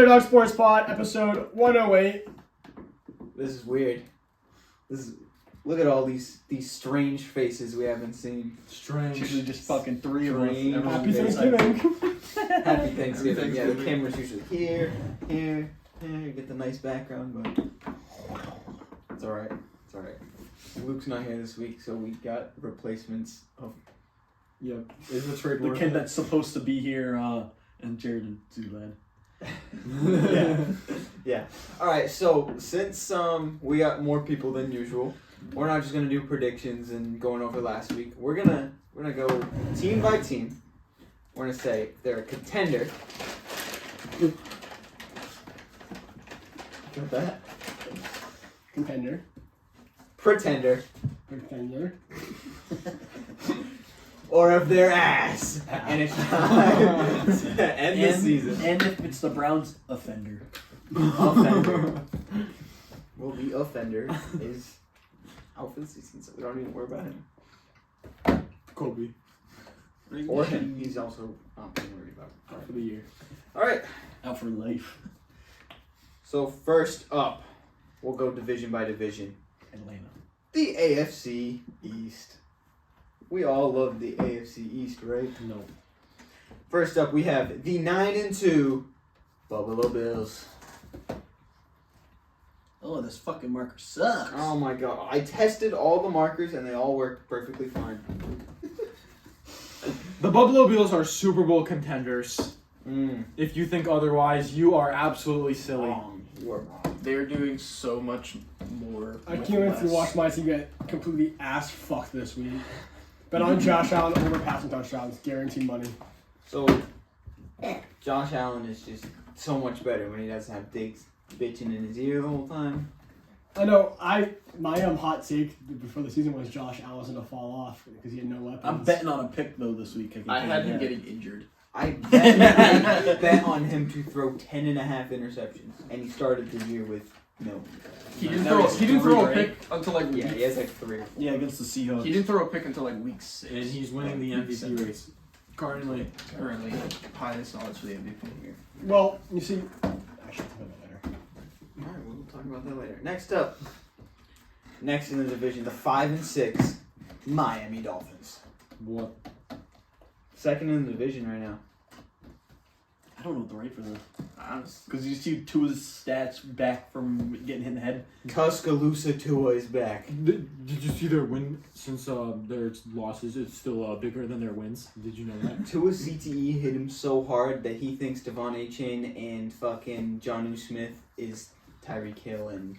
Underdog Sports Pod, episode 108. This is weird. Look at all these strange faces we haven't seen. Strange. Usually just fucking three of us. Happy Thanksgiving. Happy Thanksgiving. Yeah, the camera's usually here. You get the nice background, but it's alright. It's alright. Luke's not here this week, so we got replacements of. Yep. Is the trade The worth kid it? that's supposed to be here, and Jared and Zulad. Yeah. Alright, so since we got more people than usual, we're not just gonna do predictions and going over last week. We're gonna go team by team. We're gonna say if they're a contender. Got that? Contender. Pretender. Contender. Or if they're ass. And it's time to end the season. And if it's the Browns, offender. Offender. Well, the offender is out for the season, so we don't even worry about him. Kobe. Or him. He's also not being worried about. Out for the year. Alright. Out for life. So first up, we'll go division by division. Atlanta. The AFC East. We all love the AFC East, right? No. First up, we have the 9-2 Buffalo Bills. Oh, this fucking marker sucks. Oh my god. I tested all the markers and they all worked perfectly fine. The Buffalo Bills are Super Bowl contenders. Mm. If you think otherwise, you are absolutely silly. You are wrong. They're doing so much more. I can't wait to watch my team get completely ass fucked this week. Bet on Josh Allen over passing touchdowns. Guaranteed money. So, Josh Allen is just so much better when he doesn't have Diggs bitching in his ear the whole time. I know. My hot take before the season was Josh Allen was gonna fall off because he had no weapons. I'm betting on a pick, though, this week. I had him getting injured. I bet on him to throw 10.5 interceptions, and he started the year with no. He didn't throw a pick until like Yeah, week. he has like 3. Yeah, against the Seahawks. He didn't throw a pick until like week 6. And he's winning the MVP race. Currently. Currently, highest odds for the MVP here. Well, you see. Actually, I'll talk about that later. Alright, we'll talk about that later. Next up. Next in the division, the 5-6 Miami Dolphins. What? Second in the division right now. I don't know what to write for them. Honestly, Because you see Tua's stats back from getting hit in the head. Tuscaloosa Tua is back. Did you see their win since their losses? It's still bigger than their wins. Did you know that? Tua's CTE hit him so hard that he thinks Devon Achane and fucking Jonnu Smith is Tyreek Hill and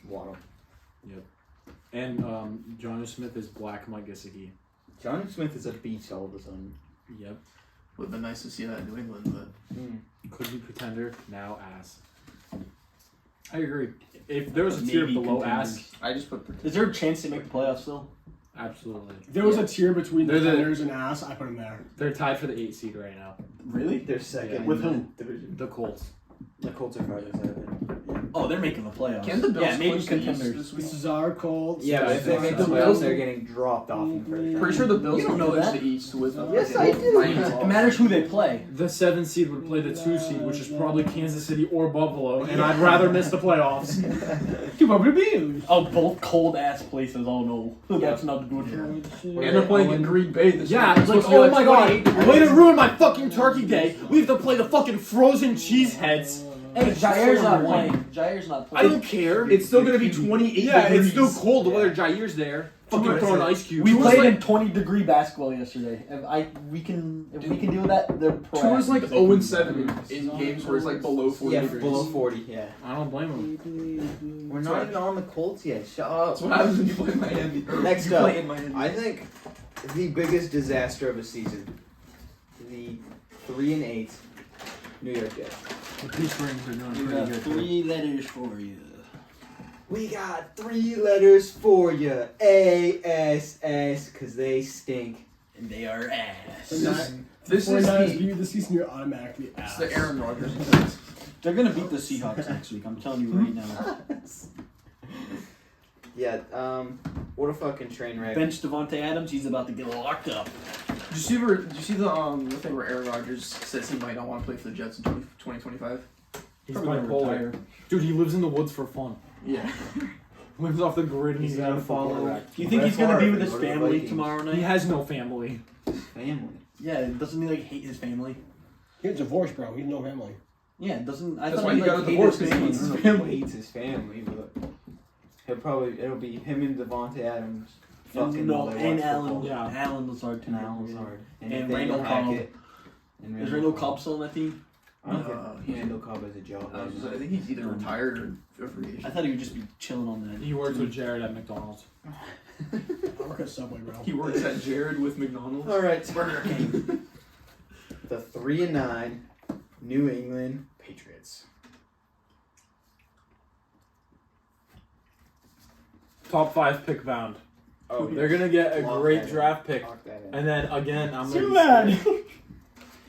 Waddle. Yep. And Jonnu Smith is Black Mike Gesicki. Jonnu Smith is a beast all of a sudden. Yep. would have been nice to see that in New England, but Could be pretender, now ass. I agree. If there was a Maybe tier below contenders. ass, I just put Is there a chance they make the playoffs still? absolutely. If there was a tier between They're the- contenders and ass, I put him there. They're tied for the 8 seed right now. Really? They're second. Yeah. in With the whom? Division. The Colts. The Colts are probably 7. Oh, they're making the playoffs. can the Bills yeah, maybe clinch the East contenders. this week? This is our Colts. Yeah, but if they make the The playoffs, Bills- they're getting dropped off in the first round. Pretty sure the Bills You don't can know clinch that. the East with Yes, I do. Miami. It matters who they play. The 7 seed would play the 2 seed, which is probably Kansas City or Buffalo, and I'd rather miss the playoffs. Keep up with the Bills. Oh, both cold ass places. Oh no, that's not good. And they're playing in Green Bay this Yeah, week. it's like, oh my god, way to ruin my fucking turkey day. We have to play the fucking frozen cheeseheads. Hey, Jair's not playing. Jair's not I playing. don't care. It's still gonna be 28 Yeah, degrees. it's still cold whether Jair's there. Fucking throwing ice cubes. We Tua's played like, in 20-degree basketball yesterday. If we can deal with that, they're pro. Tua's like 0-7 in games where it's like below 40 Yeah, degrees. below 40, yeah. I don't blame him. We're not even on the Colts yet. Shut up. That's what happens when you play Miami. Next you up, play in Miami. I think the biggest disaster of a season, the 3-8 New York Jets. The Peace Rings are doing We pretty got good. 3 letters for you. We got 3 letters for you. ASS, because they stink. And they are ass. This is 49ers the, beat this season, you're automatically it's ass. the Aaron Rodgers effect. They're gonna beat the Seahawks next week. I'm telling you right now. Yeah, what a fucking train wreck. Bench Devontae Adams. He's about to get locked up. Did you see the thing where Aaron Rodgers says he might not want to play for the Jets in 2025? He's Probably gonna bipolar. retire. Dude, he lives in the woods for fun. Yeah. Lives off the grid and He's he's gonna gonna follow. follow. Do you think he's gonna be with his family tomorrow He night? has no family. Family. Yeah, doesn't he like hate his family? He's divorced, bro. He's no family. Yeah, doesn't I That's thought why he he got like a hated divorce, his 'cause he family. hates his He family. hates his family, but it'll be him and Devontae Adams. Fucking No, while they and watch Alan. football. Yeah. Alan Lazard too. And Alan Lazard. And Nathaniel Randall Cobb. Hackett. And Is Randall Cobb still on that team? I don't Uh, think Randall Cobb has a job. I right now. think he's either retired or free agent. I thought he would just be chilling on that. He works with Jared at McDonald's. I work at Subway, bro. He works at Jared with McDonald's. All right, Burger King. The 3-9 New England Patriots. Top 5 pick bound. Oh, They're gonna get a Lock great that in. draft pick. Lock that in. And then again, I'm Too gonna bad.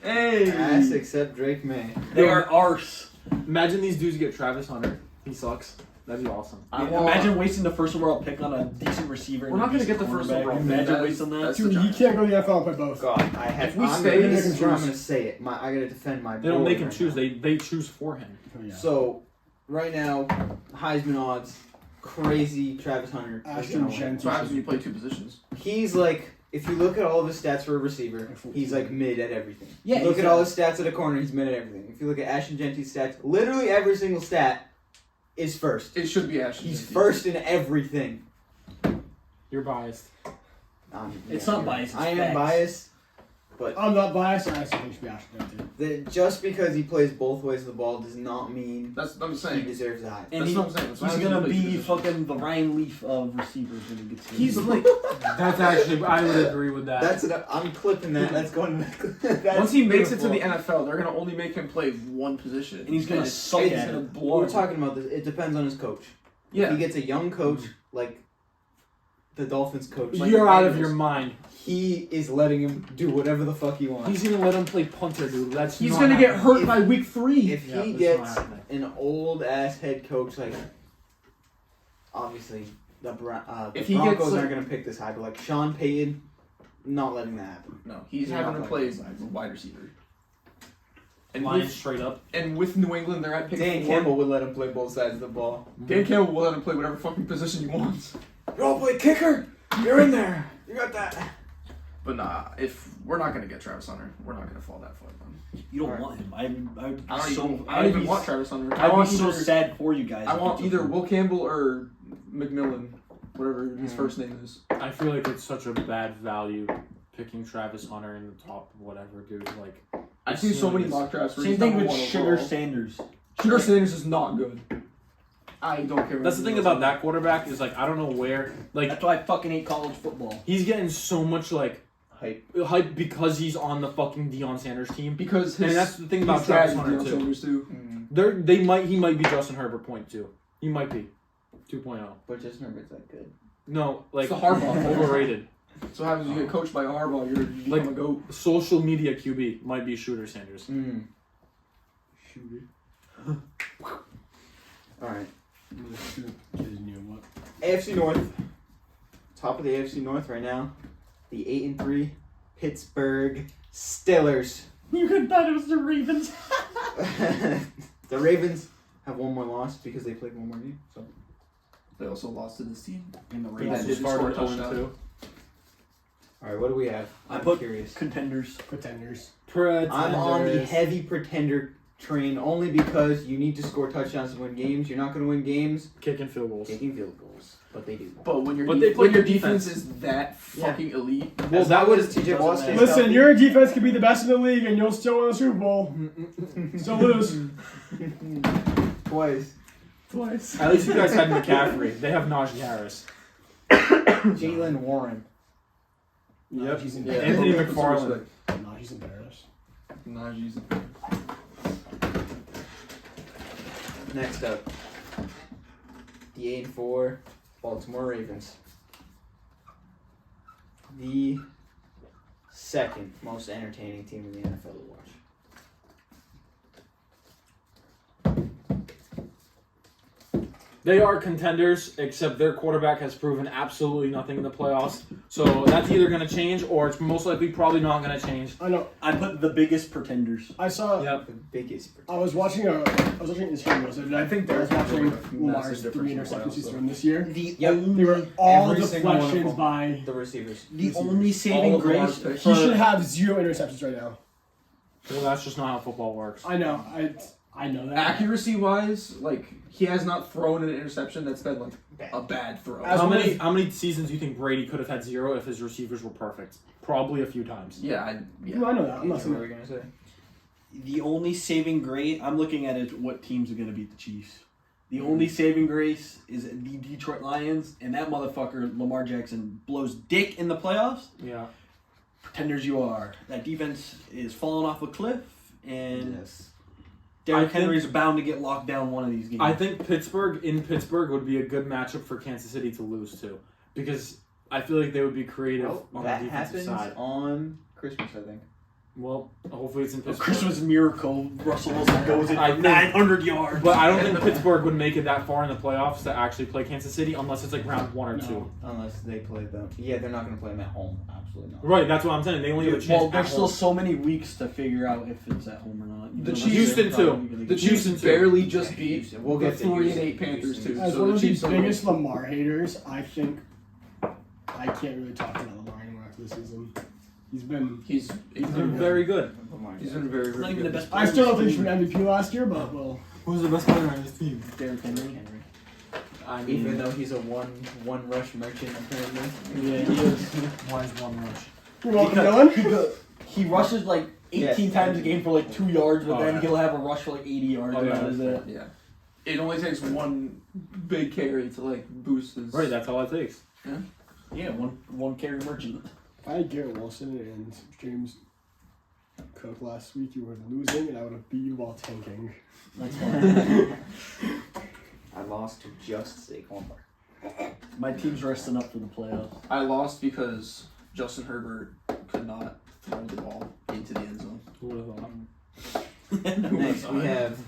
Hey! Ass except Drake May. They are arse. imagine these dudes get Travis Hunter. He sucks. That'd be awesome. Imagine wasting the first overall pick on a decent receiver. and We're not a gonna decent get the first cornerback. overall pick. Imagine That's- wasting that. that's- Dude, he can't go to the NFL and play both. God, If we I'm stay- gonna, They can I'm choose. gonna say it. I gotta defend my. They don't boy make him right choose. now. They choose for him. Oh, yeah. So, right now, Heisman odds, crazy. Travis Hunter. is Ashton gonna win. Jenkins. So happens when you play two positions. He's like, if you look at all of his stats for a receiver, he's like mid at everything. Yeah, You look he's at all his stats at a corner, he's mid at everything. If you look at Ashton Genty's stats, literally every single stat is first. It should be Ashton. He's Jenkins. first in everything. You're biased. It's yeah, not you're biased, right. I it's am facts. biased, but I'm not biased. I still think he should be Ashton Jenkins. just because he plays both ways of the ball does not mean That's what I'm he saying. deserves the hype. And That's he- what I'm saying. That's why He's he gonna plays two be positions. fucking the Ryan Leaf of receivers when he gets here. He's like That's actually, I would agree with that. That's it. I'm clipping that. That's going. That's once he makes it to the beautiful. NFL, they're gonna only make him play one position, And he's gonna suck it's at gonna it. blow. We're talking about this. It depends on his coach. If Yeah, he gets a young coach like the Dolphins coach, like You're the out of Bengals, your mind. he is letting him do whatever the fuck he wants. He's gonna let him play punter, dude. That's he's not gonna get happening. hurt by week 3. If Yeah, he that's gets not happening. an old ass head coach like, obviously the If he Broncos gets, like- aren't gonna pick this high, but like Sean Payton, not letting that happen. No, he's You're having not to play playing as a wide receiver. And Lions with, straight up. and with New England, they're at pick Dan 4. Campbell would let him play both sides of the ball. Dan Campbell will let him play whatever fucking position he wants. You all play kicker. You're in there. You got that. But nah, if we're not gonna get Travis Hunter, we're not gonna fall that far. Man. You don't Alright. want him. I don't so, even. I don't even want Travis Hunter. I want either, so sad for you guys. I if want you took either him. Will Campbell or McMillan, whatever his Mm. first name is. I feel like it's such a bad value picking Travis Hunter in the top whatever, dude. Like, I've seen so many mock drafts. Where Same he's thing number with one Sugar overall. Sanders. Sugar Sanders is not good. I don't care. that's the thing about that quarterback is like I don't know where like That's why I fucking hate college football. he's getting so much like Hype. because he's on the fucking Deion Sanders team. because And his, that's the thing about his dad Travis is Hunter Deion too. Sanders too. He might be Justin Herbert point two. He might be 2.0. But just remember, it's that good. No, like It's the Harbaugh. overrated. So what happens when you get coached by a Harbaugh, you become Like- a goat. Social media QB might be Shooter Sanders. All right. Kids knew what. AFC North. Top of the AFC North right now. The 8-3 Pittsburgh Steelers. You could thought it was the Ravens. The Ravens have one more loss because they played one more game. So They also lost to this team. And the Yeah, Ravens. didn't score a touchdown. 0-2. all right, what do we have? I I'm put curious. contenders. Pretenders. I'm on the heavy pretender train only because you need to score touchdowns to win games. You're not going to win games Kicking field goals. taking field goals, but they do. But when your But they play when your good defense defense. is that Yeah. fucking elite, Well, As that long was as TJ Watt stays Listen, healthy. your defense could be the best in the league, and you'll still win the Super Bowl. Still lose. Twice. At least you guys had McCaffrey. They have Najee Harris. Jalen Warren. Yep. He's Yeah. embarrassed. Anthony Put some McFarland. respect. No, he's embarrassed. Najee's Next up, the 8-4 Baltimore Ravens. The second most entertaining team in the NFL to watch. They are contenders, except their quarterback has proven absolutely nothing in the playoffs. So that's either going to change, or it's most likely probably not going to change. I know. I put the biggest pretenders. I saw. Yep. The biggest. I was watching Instagram post, and I think I was watching Lamar's 3 interceptions he's thrown this year. They were all Every single one of deflections them. by The receivers. The only saving grace. He should have 0 interceptions right now. Well, that's just not how football works. I know. I know that. Accuracy wise, like he has not thrown an interception that's been like a bad throw. As How one many of- how many seasons do you think Brady could have had 0 if his receivers were perfect? Probably a few times. Yeah, No, I know that. I'm not What saying were we gonna say? The only saving grace I'm looking at is what teams are going to beat the Chiefs. The only saving grace is the Detroit Lions, and that motherfucker Lamar Jackson blows dick in the playoffs. Yeah. Pretenders you are. That defense is falling off a cliff, and Yes. Derrick Henry's bound to get locked down one of these games. I think Pittsburgh would be a good matchup for Kansas City to lose to, because I feel like they would be creative on the that defensive happens side. on Christmas, I think. Well, hopefully it's in a Pittsburgh. Christmas miracle. Russell Wilson goes in I for think- 900 yards. But I don't think Pittsburgh would make it that far in the playoffs to actually play Kansas City unless it's like round 1 or 2. Unless they play them. Yeah, they're not going to play them at home. Absolutely not. Right, that's what I'm saying. They only have a chance. Well, at there's still home. so many weeks to figure out if it's at home or not. The Even Chiefs- though Houston, they're probably too. gonna The get- Chiefs Houston, too. barely just beat We'll the get to 3-8 Houston. Panthers too. As So one the of the Chiefs are biggest Lamar haters, I think I can't really talk about Lamar anymore after this season. He's been He's Been very good. He's been very, He's not very even good. the best. I still don't think he's an MVP last year, but well. Who's the best player on this team? Derrick Henry. I mean, Even though he's a one rush merchant, apparently. Yeah, he is. why is one rush? You're welcome, Because Dylan. he rushes like 18 Yes. times a game for like 2 yards, but Oh, then yeah. he'll have a rush for like 80 yards. Oh, and yeah. that is it. Yeah. It only takes one big carry to like boost his. Right, that's all it takes. Yeah, one carry merchant. If I had Garrett Wilson and James Cook last week, you were losing, and I would have beat you while tanking. That's fine. I lost to just Saquon. My team's resting up for the playoffs. I lost because Justin Herbert could not throw the ball into the end zone. Who would have thought? Next, we have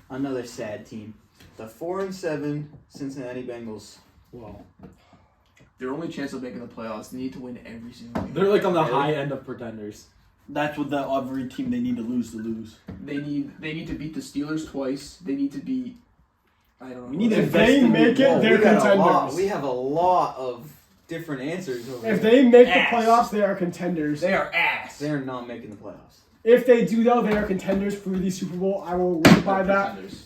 another sad team. The 4-7 Cincinnati Bengals. Well, Their only chance of making the playoffs, they need to win every single game. they're like on the high end of pretenders. That's what every team they need to lose. They need to beat the Steelers twice. They need to beat. I don't know. We need to If they make it, Whoa, they're we got a lot- contenders. We have a lot of different answers over If here. they make the Ass. playoffs, they are contenders. They are ass. They're not making the playoffs. If they do though, they are contenders for the Super Bowl. I will live by that. Contenders.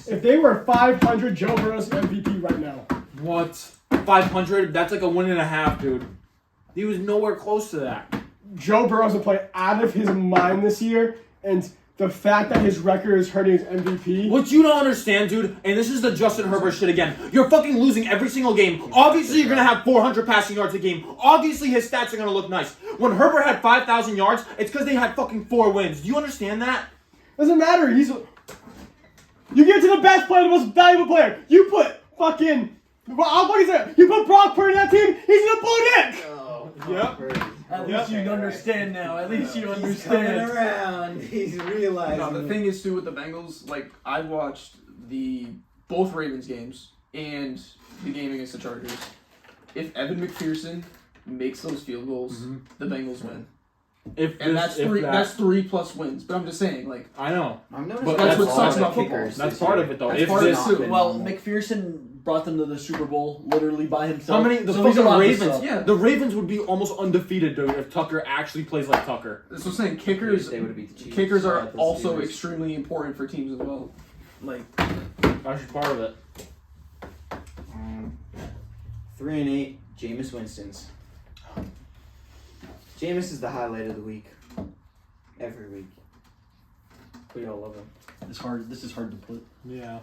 If they were 500, Joe Burrow's MVP right now. What? 500? That's like a 1.5, dude. He was nowhere close to that. Joe Burrow's been playing out of his mind this year, and the fact that his record is hurting his MVP. What you don't understand, dude, and this is the Justin Herbert shit again. You're fucking losing every single game. Obviously, you're gonna have 400 passing yards a game. Obviously, his stats are gonna look nice. When Herbert had 5,000 yards, it's because they had fucking 4 wins. Do you understand that? Doesn't matter. You give it to the best player, the most valuable player. You put fucking. Well, what is it? You put Brock Purdy in that team. He's gonna blow dick. Oh, Yep. At least you understand now. At least you He's coming understand. around. He's realizing. No, the thing is too with the Bengals, like I watched both Ravens games and the game against the Chargers. If Evan McPherson makes those field goals, the Bengals win. That's 3+ wins. But I'm just saying, like I know. I've noticed But that's what a sucks lot of about football. kickers That's this part year. of it, though. That's If part of this- it, too. Well, McPherson brought them to the Super Bowl literally by himself. How many? The So he's fucking allowed to Ravens. suck. Yeah. The Ravens would be almost undefeated, dude, if Tucker actually plays like Tucker. that's what I'm saying. Kickers They would've beat the Chiefs. kickers are The also Steelers. extremely important for teams as well. Like That's just part of it. 3-8, Jameis Winston's. Jameis is the highlight of the week. Every week. We all love him. This is hard to put. Yeah.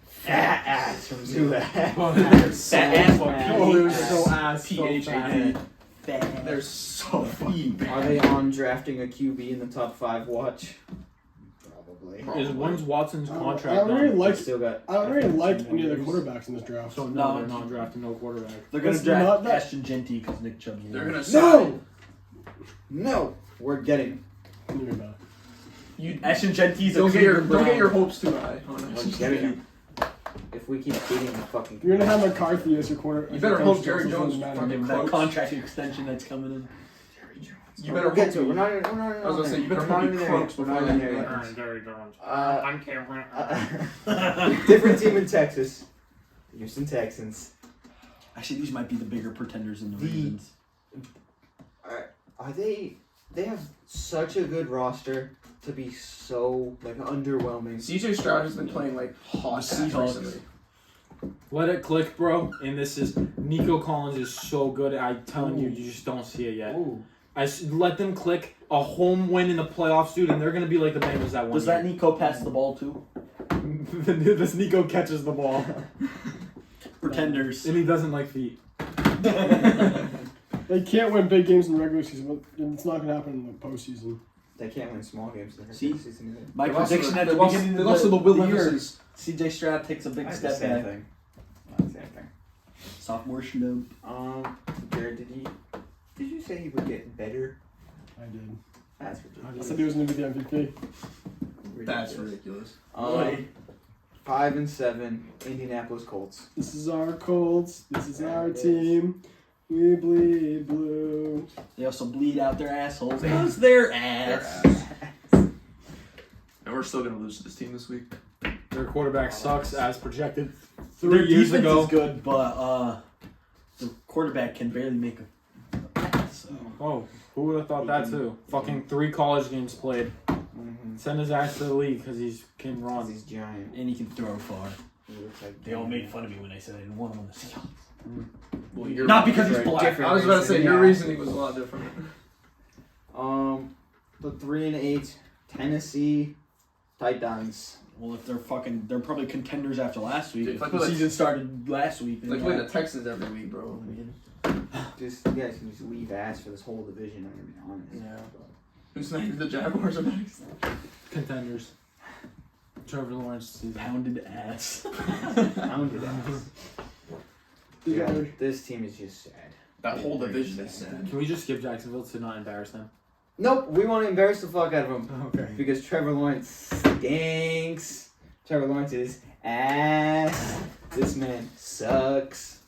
Fat ass from Zula. Fat ass. Oh, they're so so ass. So PHAT. fat. They're so fucking bad. Are they on drafting a QB in the top 5 watch? Probably. Is when's Watson's I contract don't really done? like. Still got. I don't really like any of the quarterbacks in this draft. So No. no, they're not drafting no quarterback. They're gonna It's draft not that- Ashton Genty because Nick Chubb's They're there. gonna sign. No! We're getting him. Maybe not. You Ashton Genty's don't a get your Cleveland Brown. hopes too high. On We're Ashton getting Genty. him. if we keep beating the fucking. You're gonna have McCarthy as your quarter. You better hope Jerry Jones matter. fucking That croaks. contract extension that's coming in. You better get hope to it. We're he- not. I was gonna say, you better hope he croaks before that game ends. I'm Cameron. Different team in Texas. The Houston Texans. Actually, these might be the bigger pretenders than the The- Ravens. Are they? They have such a good roster to be so like underwhelming. CJ Stroud has been playing like hot ass Seahawks. recently. Let it click, bro. And this is Nico Collins is so good. I'm telling you, you just don't see it yet. Ooh. Let them click a home win in the playoffs, dude, and they're gonna be like the Bengals that one. Does that Nico pass the ball too? This Nico catches the ball, Pretenders. and he doesn't like feet. They can't win big games in the regular season, but it's not gonna happen in the postseason. They can't win small games. In the See? season either. My They lost prediction to the- at the they lost- beginning they of lost to the Will the year, Levises. CJ Stroud takes a big That's step the same back. thing. Not the same thing. Sophomore snub. Jared, did you say he would get better? I did. That's I ridiculous. said he was gonna be the MVP. That's ridiculous. 5-7, Indianapolis Colts. This is our Colts. This is our team. We bleed blue. They also bleed out their assholes. Because they're ass. And we're still gonna lose to this team this week. Their quarterback sucks as projected Their 3 years defense ago. is good, but the quarterback can barely make a pass. So. Oh, who would have thought that too? Fucking 3 college games played. Mm-hmm. Send his ass to the league because he can run. He's giant. And he can throw far. He looks like They all made fun of me when I said I didn't want him on the Seahawks. Well, your Not because he's Very black. different I was about to say reason, your yeah. reasoning was a lot different. The 3-8 Tennessee Titans. Well, if they're probably contenders after last week. Dude, If like the what- season started last week. Like then play yeah. the Texans every week, bro. I mean, Just you guys can just leave ass for this whole division. I'm gonna be honest. Yeah. who's next? The Jaguars are next. Contenders. Trevor Lawrence season. Pounded ass. Pounded ass. Yeah. Yeah, this team is just sad. That whole division is sad. Can we just skip Jacksonville to not embarrass them? Nope, we want to embarrass the fuck out of them Okay. because Trevor Lawrence stinks. Trevor Lawrence is ass. This man sucks.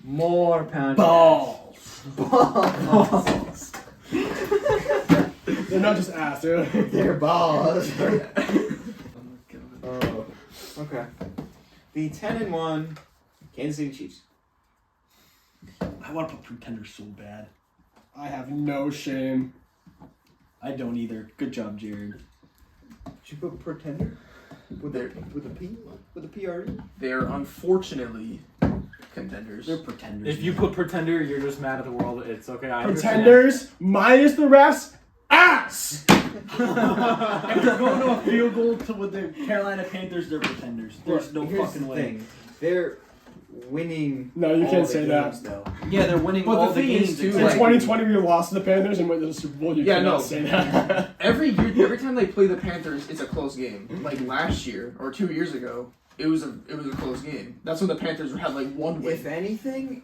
More pounded Balls. ass. Balls. They're not just ass, they're They're balls. Oh, okay. The 10-1 Kansas City Chiefs. I want to put pretenders so bad. I have no shame. I don't either. Good job, Jared. Should you put pretender? With a P? With a PRE? They're unfortunately contenders. They're pretenders. If you put pretender, you're just mad at the world. It's okay. I understand. Pretenders minus the refs, ass! if they're going to a field goal to with the Carolina Panthers, they're pretenders. There's no Here's fucking the way. thing. They're winning. No, you all can't the say games, that. Though. Yeah, they're winning But all the the thing is, games. too, In except- like- 2020, we lost to the Panthers and went to the Super Bowl. You Yeah, cannot no. say that. Every year, every time they play the Panthers, it's a close game. Like last year or 2 years ago, it was a close game. That's when the Panthers had like one win. If anything,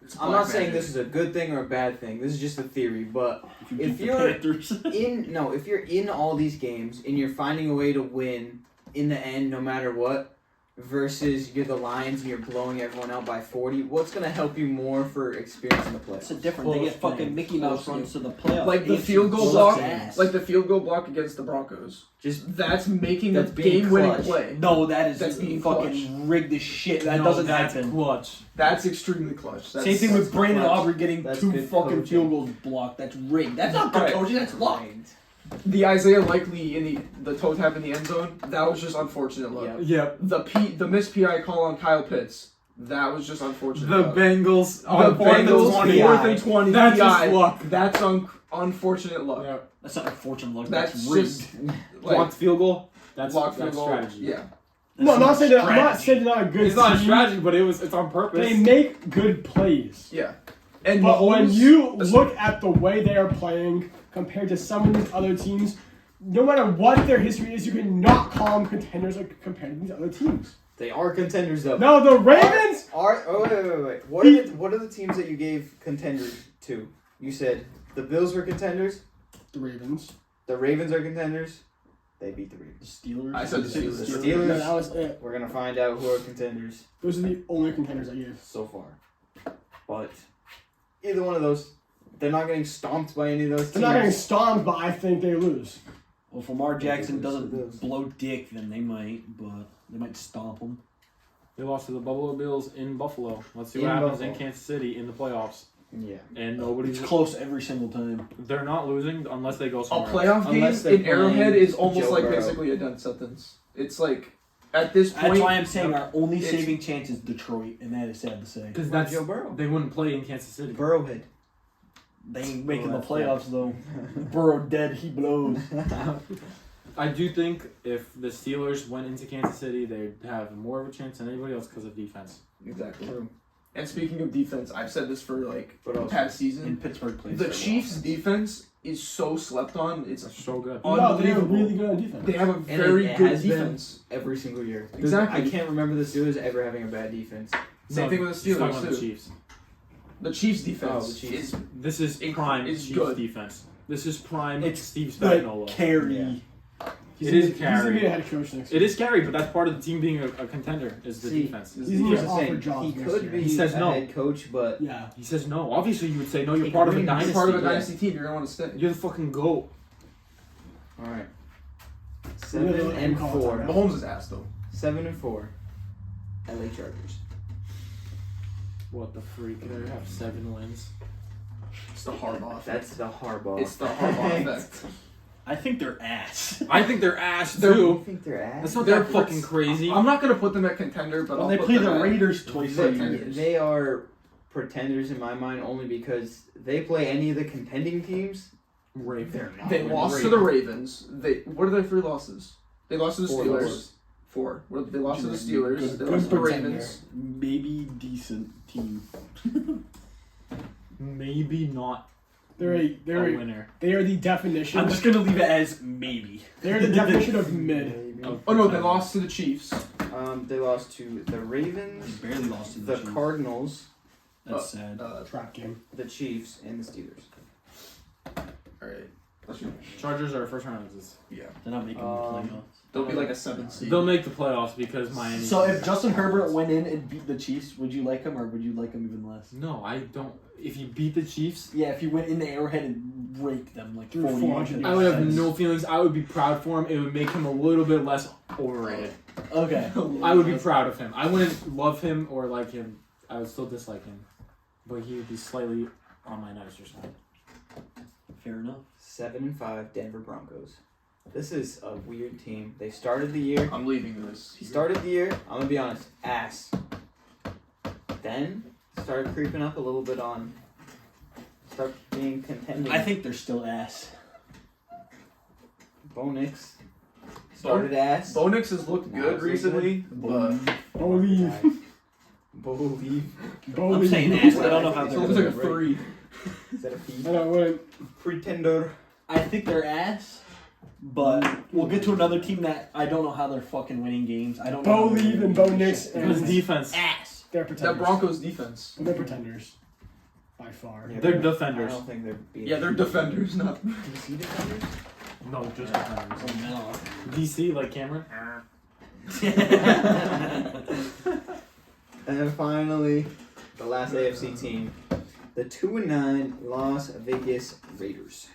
It's I'm black not saying magic. this is a good thing or a bad thing. This is just a theory. But if if the you're Panthers. if you're in all these games and you're finding a way to win in the end, no matter what, versus you're the Lions and you're blowing everyone out by 40, what's gonna help you more for experience in the playoffs? It's a different. They get Close fucking game. Mickey Mouse Close runs to the playoffs. Like the AFC field goal sucks block, ass. like the field goal block against the Broncos. Just That's making That's the being game-winning clutch. play. No, that is That's being fucking rigged as shit. That No, doesn't that's happen. clutch. That's extremely clutch. That's, Same thing that's with Brandon clutch. Aubrey getting That's 2 good fucking coaching. field goals blocked. That's rigged. That's not good Right. coaching. That's luck. The Isaiah Likely in the toe tap in the end zone. That was just unfortunate luck. Yep. Yep. The missed PI call on Kyle Pitts. That was just unfortunate. The luck. Bengals. The on Bengals 20. 4th and 20. That's PI. just luck. That's unfortunate luck. Yep. That's not unfortunate luck. That's That's rigged. just Blocked field goal. That's blocked field that's goal. strategy. Yeah. No, I'm not saying that. I'm not strategy. saying they're not a good It's not a team. strategy, but it's on purpose. They make good plays. Yeah. And But when Mahomes- you look at the way they are playing compared to some of these other teams, no matter what their history is, you cannot call them contenders compared to these other teams. They are contenders though. No, the Ravens. Wait. What are the teams that you gave contenders to? You said the Bills were contenders. The Ravens. The Ravens are contenders. They beat the Ravens. The Steelers. I said the The Steelers. Steelers. No, that was it. We're gonna find out who are contenders Those are the only contenders I gave. so far. But either one of those, they're not getting stomped by any of those teams. They're not getting stomped, but I think they lose. Well, if Lamar Jackson Those. doesn't blow dick, then they might, but they might stomp him. They lost to the Buffalo Bills in Buffalo. Let's see In what happens Buffalo. in Kansas City in the playoffs. Yeah. And It's nobody's. close every single time. They're not losing unless they go A somewhere else. playoff Unless game they're in Arrowhead playing is almost Joe like Burrow. basically a done sentence. It's like at this point. That's why I'm saying our only it's- saving chance is Detroit, and that is sad to say. Because Why that's Joe Burrow? they wouldn't play in Kansas City. Burrowhead. They ain't making Oh, the that's playoffs though. Burrow dead, he blows. I do think if the Steelers went into Kansas City, they'd have more of a chance than anybody else because of defense. Exactly. And speaking of defense, I've said this for like What else? past And season. Pittsburgh plays. The very Chiefs' defense is so slept on. It's That's so good. Oh, No, they're unbelievable. really good on defense. They have a And very it good has been defense. every single year. Exactly. I can't remember the Steelers ever having a bad defense. Same thing with the just talking Steelers, about too. the Chiefs. The Chiefs' defense Oh, the Chiefs. is This is prime It's Chiefs good. defense. This is prime It's Steve Like Spagnuolo. carry. Yeah. It is He's gonna carry. be a head coach next It year. is scary, but that's part of the team being a contender is the See, defense. He's Here's gonna the offer thing, jobs he next could year. be He says a no. head coach, but Yeah. He says no. Obviously, you would say no. You're He part of a agreed. dynasty. part of a yeah. dynasty team. You're gonna want to stay. You're the fucking GOAT. all right. We're gonna 7-4. Mahomes is ass though. 7-4. LA Chargers. What the freak? They have 7 wins. It's the Harbaugh effect. That's the Harbaugh. It's the Harbaugh effect. I think they're ass. I think they're ass They're- I too. think they're ass. That's not They're that fucking crazy. I'm not gonna put them at contender, but Well, I'll they put play them the at- Raiders twice a year. Pretenders. They are pretenders in my mind only because they play any of the contending teams. Rape. They're not. They winning. lost to the Ravens. What are their 3 losses? They lost to the 4 Steelers. losses. 4. They lost to the Steelers. Good- They good lost to the pretender. Ravens. Maybe decent team. Maybe not They're a they winner. are the definition. I'm just gonna leave it as maybe. They're the definition of mid. Maybe. Oh no, they lost to the Chiefs. They lost to the They Ravens, barely lost to the Chiefs. Cardinals, That's sad. Trap game. the Chiefs, and the Steelers. Alright. Chargers are first round. Yeah. They're not making the playoffs. They'll be like a 7 seed. They'll make the playoffs because Miami. So if Justin Herbert went in and beat the Chiefs, would you like him or would you like him even less? No, I don't. If you beat the Chiefs, Yeah, if he went in the Arrowhead and raked them like Threw 40 400 I would have Yes. no feelings. I would be proud for him. It would make him a little bit less overrated. Okay. I would be proud of him. I wouldn't love him or like him. I would still dislike him, but he would be slightly on my nicer side. Fair enough. 7-5 Denver Broncos. This is a weird team. They started the year. I'm leaving this. He started the year, I'm gonna be honest, ass. Then started creeping up a little bit on. Start being contending. I think they're still ass. Bo Nix started ass. Bo Nix has looked Now good it's recently, but Believe. Believe. I'm saying ass. I don't know how it they're looks like a Right. 3. Is that a I feed? don't wouldn't. Pretender. I think they're ass, but we'll get to another team that I don't know how they're fucking winning games. I don't know. Believe in Bo Nix His and defense. Ass. they're pretenders. That Broncos defense. They're pretenders. By far. Yeah, They're I defenders. don't think they're beating. Yeah, they're defenders, not. DC defenders? No, just defenders. Oh, no. DC like Cameron. And then finally, the last AFC team, the 2-9 Las Vegas Raiders.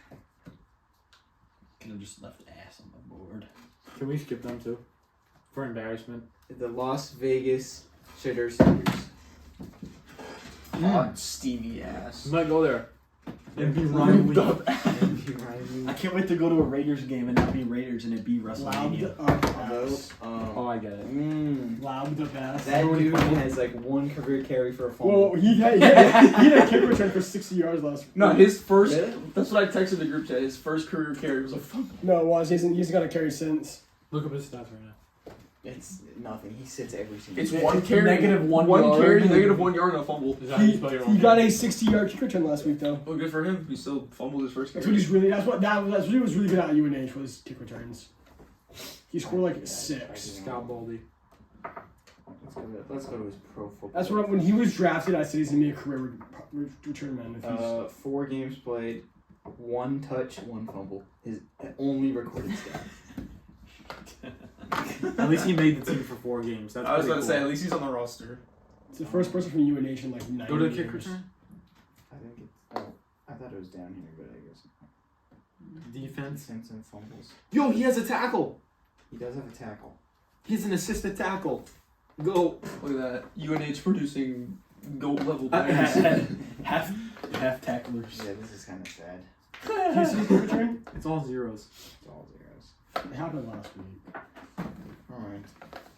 Could have just left ass on the board. Can we skip them too? For embarrassment. The Las Vegas Shitters. Steelers. Hot, steamy ass. You might go there. And be Ryan Lee. I can't wait to go to a Raiders game and not be Raiders and it be Loud WrestleMania. up ass. Oh, I get it. Loud up ass. That dude has like one career carry for a phone. Well, he had a kick return for 60 yards last week. No, his first. Really? That's what I texted the group chat. His first career carry was a fumble. No, it was. He hasn't got a carry since. Look up his stats right now. It's nothing. He sits every single. It's It's one carry, negative one carry, yard. negative 1 yard and a fumble. Is that how you He spell your own got name? a 60-yard kick return last week, though. Well, good for him. He still fumbled his first That's carry. what he's really. That's what he was really good at UNH was kick returns. He scored like 6. Scott Baldy. Let's go to his pro football. That's what when he was drafted. I said he's gonna be a career return man. If he's, 4 games played, 1 touch, 1 fumble. His only recorded stat. At least he made the team for 4 games. That's I was pretty about to say, cool. at least he's on the roster. It's the first person from UNH in like 9 Go to years. the kick return. I think it's. Oh, I thought it was down here, but I guess. Defense. Defense and fumbles. Yo, he has a tackle. He does have a tackle. He's an assisted tackle. Go. Look at that. UNH producing gold level half, players. half tacklers. Yeah, this is kind of sad. Can you see the kick return? It's all zeros. It's all zeros. It happened last week. Alright,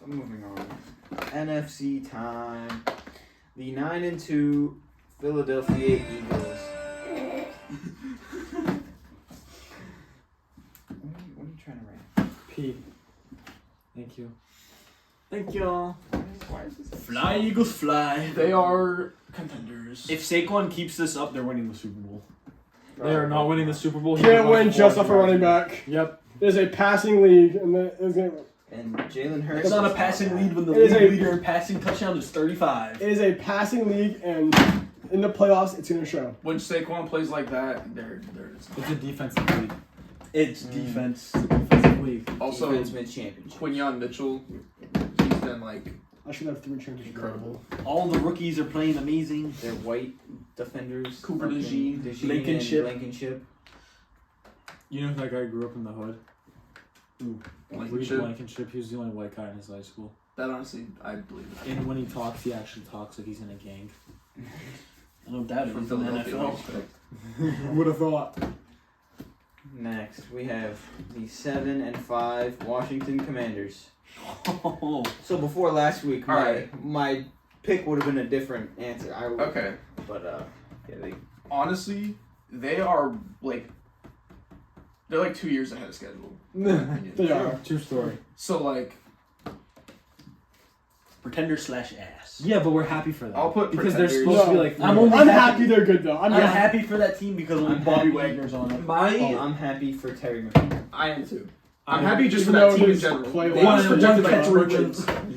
so moving on. NFC time. The 9-2 Philadelphia Eagles. What are you trying to write? P. Thank you. Thank you. Why is this? Fly, Eagles, fly. They are contenders. If Saquon keeps this up, they're winning the Super Bowl. They are not winning the Super Bowl. He Can't was win on just four off a running back. Yep. It is a passing league, and it's gonna. And Jalen Hurts. It's not a is passing bad. lead when the It is league a- leader in passing touchdown is 35. It is a passing league, and in the playoffs, it's gonna show. When Saquon plays like that, they're It's a defensive league. It's defense. Defensive league. also Defense mid-championship. Quinyon Mitchell. He's been like I should have 3 championships. incredible. All the rookies are playing amazing. They're white defenders. Cooper fucking DeJean, Blankenship. Blankenship. You know that guy grew up in the hood? Reed Blankenship. Blankenship. He was the only white guy in his high school. That honestly, I believe it. And when he talks, he actually talks like he's in a gang. I don't doubt it. From He's in the Philadelphia. NFL. Would have thought. Next, we have the 7-5 Washington Commanders. Oh, So before last week, All my right. my pick would have been a different answer. I would, Okay. but yeah, they Honestly, they are they're like 2 years ahead of schedule. in my opinion. They are. True story. So like, pretender slash ass. Yeah, but we're happy for them. I'll put because they're pretenders. supposed to be No. like. I'm only I'm happy- happy they're good though. I'm I'm happy. happy for that team because only I'm Bobby happy. Wagner's on it. I'm happy for Terry McLaurin. I am too. I'm happy just for Even that though team in his general. play They last were week projected was like 3 garbage.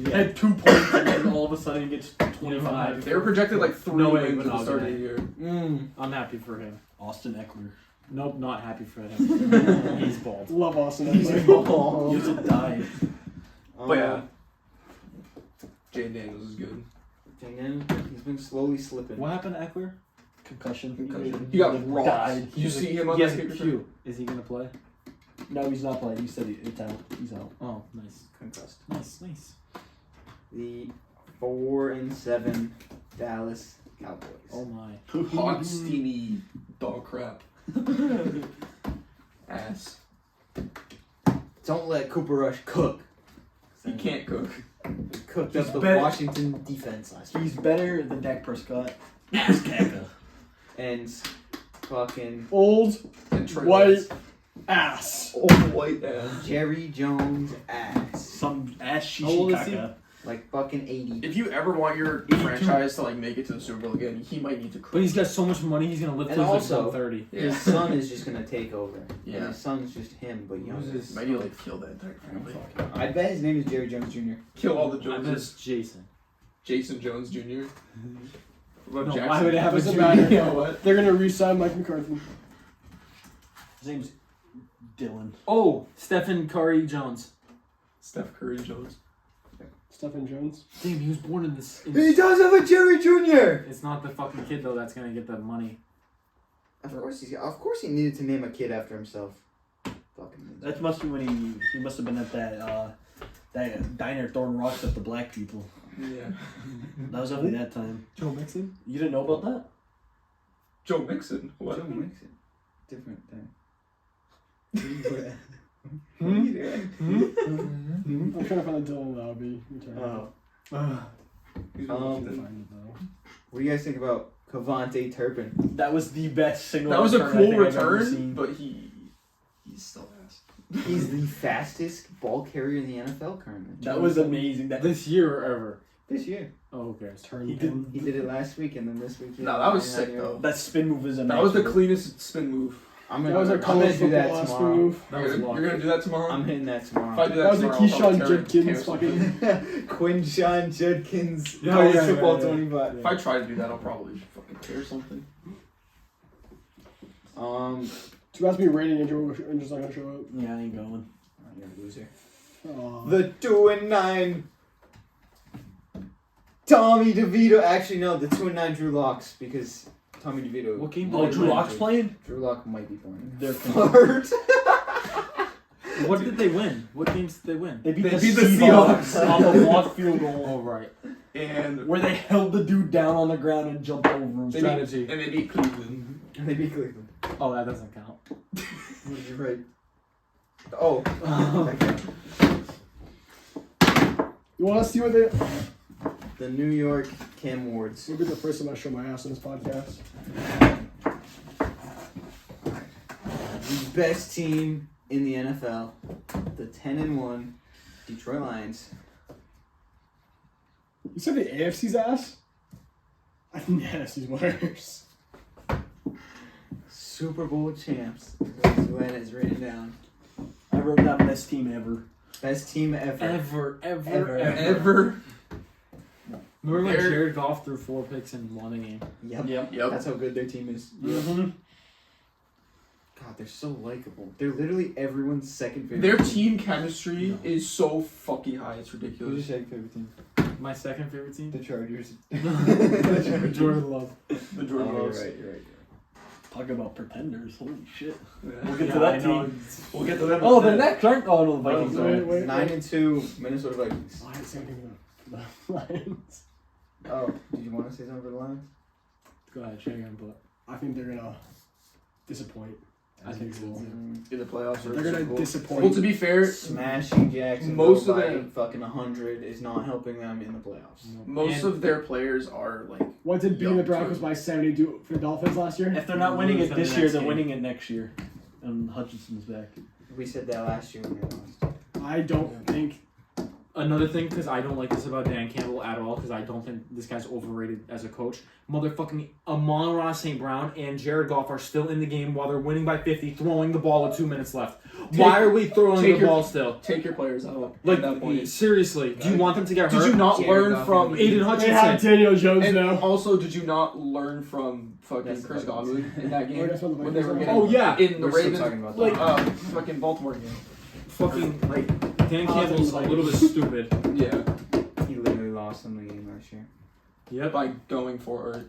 wins. Had 2 points and then all of a sudden he gets 25. They were projected like 3 No way, wins but at the not start of gonna. the year. I'm happy for him. Austin Eckler. Nope, not happy for him. He's bald. Love Austin. He's Eckler. bald. He was dying. But yeah, Jay Daniels is good. He's been slowly slipping. What happened to Eckler? Concussion. He got rocked. Died. Did you see him on He that has a kick return? Q. Is he gonna play? No, he's not playing. He said it's out. He's out. Oh, nice. Concussed. Nice. The 4-7 Dallas Cowboys. Oh my. Hot, steamy dog crap. Ass. Don't let Cooper Rush cook. He can't cook. He cooked He's up the better- Washington defense last week. He's better than Dak Prescott. Ass Kaka. And fucking Old And Trey white Lance. ass. Old white ass. Jerry Jones ass. Some ass How old shishi is he? Kaka. Like fucking 80. If you ever want your franchise to like make it to the Super Bowl again, he might need to cook. But he's got so much money, he's gonna live And till he's also- like 130. His son is just gonna take over. Yeah. And his son's just him, but younger. Might need to like kill that entire family. I bet his name is Jerry Jones Jr. Kill all the I Joneses. miss Jason. Jason Jones Jr. Love No, Jackson. why would it have a Doesn't Jr.? matter. You know what? They're gonna re-sign Mike McCarthy. His name's Dylan. Oh, Stephen Curry Jones. Steph Curry Jones. Stephen Jones. Damn, he was born in this. He does have a Jerry Jr. It's not the fucking kid though that's gonna get the money. Of course he needed to name a kid after himself. Fucking. That must be when he must have been at that diner throwing rocks at the black people. Yeah. That was only that time. Joe Mixon. You didn't know about that? Joe Mixon. What? Joe Mixon. Different thing. I'm trying to find a Dylan Lobby. Oh. He's Um, been- What do you guys think about Cavante Turpin? That was the best single. that was a return I cool think I've ever return, seen. but he's still ass. He's the fastest ball carrier in the NFL currently. That was amazing. That This year or ever. This year. Oh, who cares? Turn He pin. He did it last week and then this week. No, that was sick though. that spin move is amazing. That was the cleanest spin move. I'm That gonna, was a I'm college gonna do that football last tomorrow. move. That was You're luck. gonna do that tomorrow? I'm hitting that If I tomorrow. do That was a tomorrow, I'll Keyshawn probably Judkins tear fucking. Quinshawn Judkins. Yeah, College yeah, football yeah, yeah. 25. If I try to do that, I'll probably fucking tear something. So that's me rating Andrew. Andrew's not gonna show up. Yeah, I ain't going. You're a loser. The 2-9 Tommy DeVito. Actually, no, the 2-9 Drew Locks because Tommy DeVito. What game? Oh, Drew Lock's playing? Drew Lock might be playing. They're Fart. What did they win? What games did they win? They beat They the beat the Seahawks Seahawks. on a blocked field goal. Oh, right. And Where they held the dude down on the ground and jumped over him. they Strategy. Beat, and they beat Cleveland. And they beat Cleveland. Oh, that doesn't count. You're right. Oh. Okay. You want to see what they? The New York Cam Wards. We'll be the first time I show my ass on this podcast. The best team in the NFL, the 10-1 Detroit Lions. You said the AFC's ass? I think the NFC's worse. Super Bowl champs. That's what is written down. I wrote down best team ever. Best team ever. Ever. Remember when They're- Jared Goff threw 4 picks and won a game? Yep. Yep. That's how good their team is. Mm-hmm. God, they're so likable. They're literally everyone's second favorite. Their team chemistry is so fucking high. It's Who's ridiculous. your second favorite team? My second favorite team? The Chargers. Jordan Love. The Jordan Oh, Loves. you're right. Talk about pretenders. Holy shit. Yeah. We'll get Yeah, to that I know. team. We'll get to them. Oh, they're next, aren't? Oh, no, the Vikings Wait, are. wait. 9-2 Minnesota Vikings. Why is anything about the Lions? Oh, did you want to say something for the Lions? Go ahead, share your input. I think they're gonna disappoint. I think so. In the playoffs. Or They're gonna disappoint. Well, to be fair, Smashing Jacksonville Most of by them- fucking 100 is not helping them in the playoffs. most of their players are like. What did beating the Young, Broncos too. by 70 do for the Dolphins last year? If they're not winning Lose it in the this year, next they're game. winning it next year. And Hutchinson's back. We said that last year when they lost. I don't think. Another thing, because I don't like this about Dan Campbell at all, because I don't think this guy's overrated as a coach. Motherfucking Amon-Ra St. Brown and Jared Goff are still in the game while they're winning by 50, throwing the ball with 2 minutes left. Why are we throwing take the your- ball still? Take your players out. Like, at that point. seriously, do you want them to get hurt? Did you not Jared learn Goff from and Aiden They have Hutchinson? Daniel Jones And now. also, did you not learn from fucking That's Chris the Godwin in that game that's what the when they were Vikings getting Oh, yeah. in the We're still Ravens talking about like- that. fucking Baltimore game? Fucking, like, Dan Campbell's a little bit stupid. Yeah, He literally lost them the game last year. Yep. by going for it.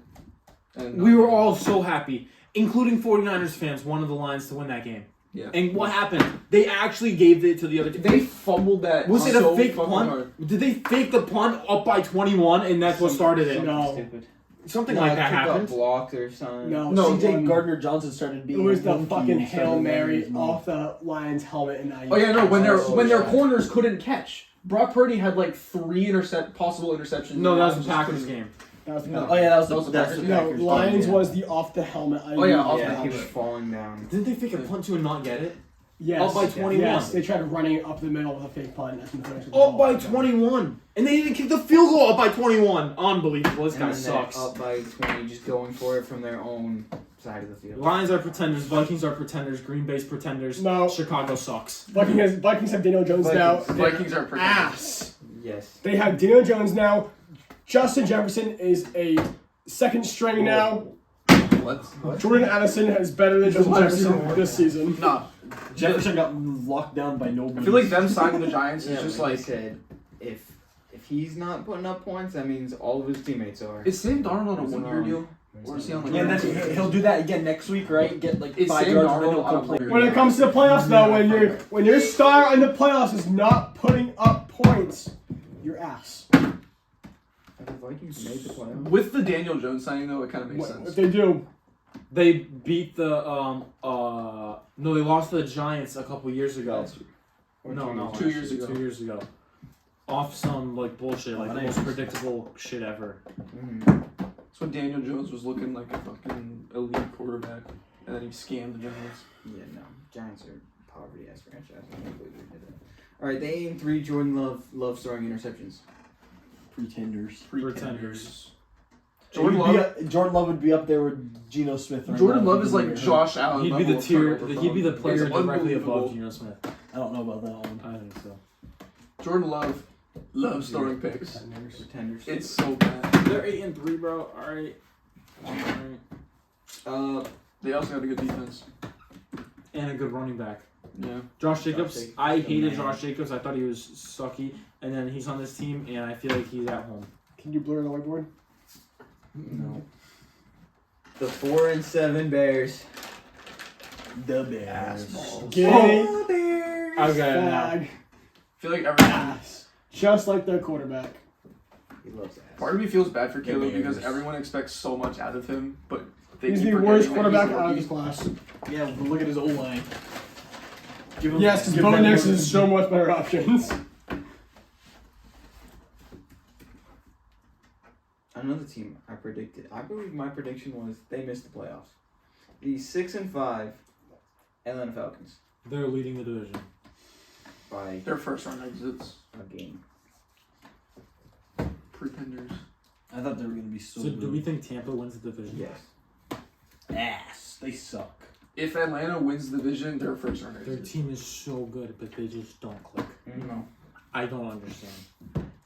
And We were all so happy, including 49ers fans, wanted the Lions to win that game. Yeah. And what happened? They actually gave it to the other team. They fumbled that. Was it so a fake fucking punt? hard. Did they fake the punt up by 21 and that's what started it? No. Stupid. Something like that kick got happened. blocked or something. No, No, CJ one- Gardner-Johnson started It being was the wonky fucking and started Hail Mary running his mouth. off the Lions helmet and Oh yeah, no. When their Oh, when their yeah. corners couldn't catch, Brock Purdy had like 3 possible interceptions. No, that was the Just Packers couldn't- game. That was the No. Oh yeah, that was That was the the that's Packers. the No, Packers. Lions yeah. was the off the helmet. Oh, yeah, off the Yeah, he helmet. was falling down. Didn't they fake a punt to and not get it? Yes. Up by 21. Yes, they tried running it up the middle with a fake punt. That's when the Vikings Up by were 21. And they didn't kick the field goal up by 21. Unbelievable. This And guy then they're sucks. Up by 20, just going for it from their own side of the field. Lions are pretenders. Vikings are pretenders. Green Bay's pretenders. No. Chicago sucks. Vikings have Daniel Jones now. Vikings. They're Vikings are pretty ass. Yes. They have Daniel Jones now. Justin Jefferson is a second string now. What? Jordan Addison is better than Justin Jefferson this season. Nah. Jefferson got locked down by nobody. I feel like them signing the Giants Yeah, is just like I like. said, if he's not putting up points, that means all of his teammates are. Is Sam Darnold on a He's 1-year on- deal? Or is he on like? Yeah, a- that's, he'll do that again next week, right? Get like It's 5 Sam yards and then Darnold he'll on a come play. 1-year When it comes to the playoffs, though, when your star in the playoffs is not putting up points, you're ass. Have the Vikings made the playoffs? With the Daniel Jones signing though, it kind of makes If sense. they do, They beat the no, they lost to the Giants a couple years ago. Last year. Or No, 2 years ago. 2 years ago. Off some like bullshit, like the nice. most predictable shit ever. Mhm. That's when Daniel Jones was looking like a fucking elite quarterback, and then he scammed the Giants. Yeah, no. Giants are poverty ass franchise. I can't believe they did that. Alright, they aimed 3 Jordan Love throwing interceptions. Pretenders. Pretenders. Jordan Jordan Love would be up there with Geno Smith. Right Jordan now. Love is like Josh Allen. He'd be level the of tier. turnover He'd be the prone. player It's directly unbelievable. above Geno Smith. I don't know about that one. I think so. Jordan Love loves throwing picks. Pretenders. It's so bad. They're 8-3, bro. All right. Uh, They also got a good defense. And a good running back. Yeah. Josh Jacobs. Jacobs, I the hated man. Josh Jacobs. I thought he was sucky, and then he's on this team, and I feel like he's at home. Can you blur the whiteboard? No. The 4-7 Bears. The Bears. Gay. Okay, now. Flag. I feel like every Ass. Just like their quarterback. He loves ass. part of me feels bad for The Caleb because Bears. everyone expects so much out of him, but they He's keep the worst forgetting that quarterback he's out of rookie. this class. Yeah, but look at his O-line. Give him, Yes, because give Bo them Nix more- is so much better options. Another team I predicted. I believe my prediction was they missed the playoffs. The 6-5 Atlanta Falcons They're leading the division. by Their first round exits, a game. pretenders. I thought they were going to be so So good. do we think Tampa wins the division? Yes. Ass. They suck. If Atlanta wins the division, they're first round Their exits. team is so good, but they just don't click. No. I don't understand.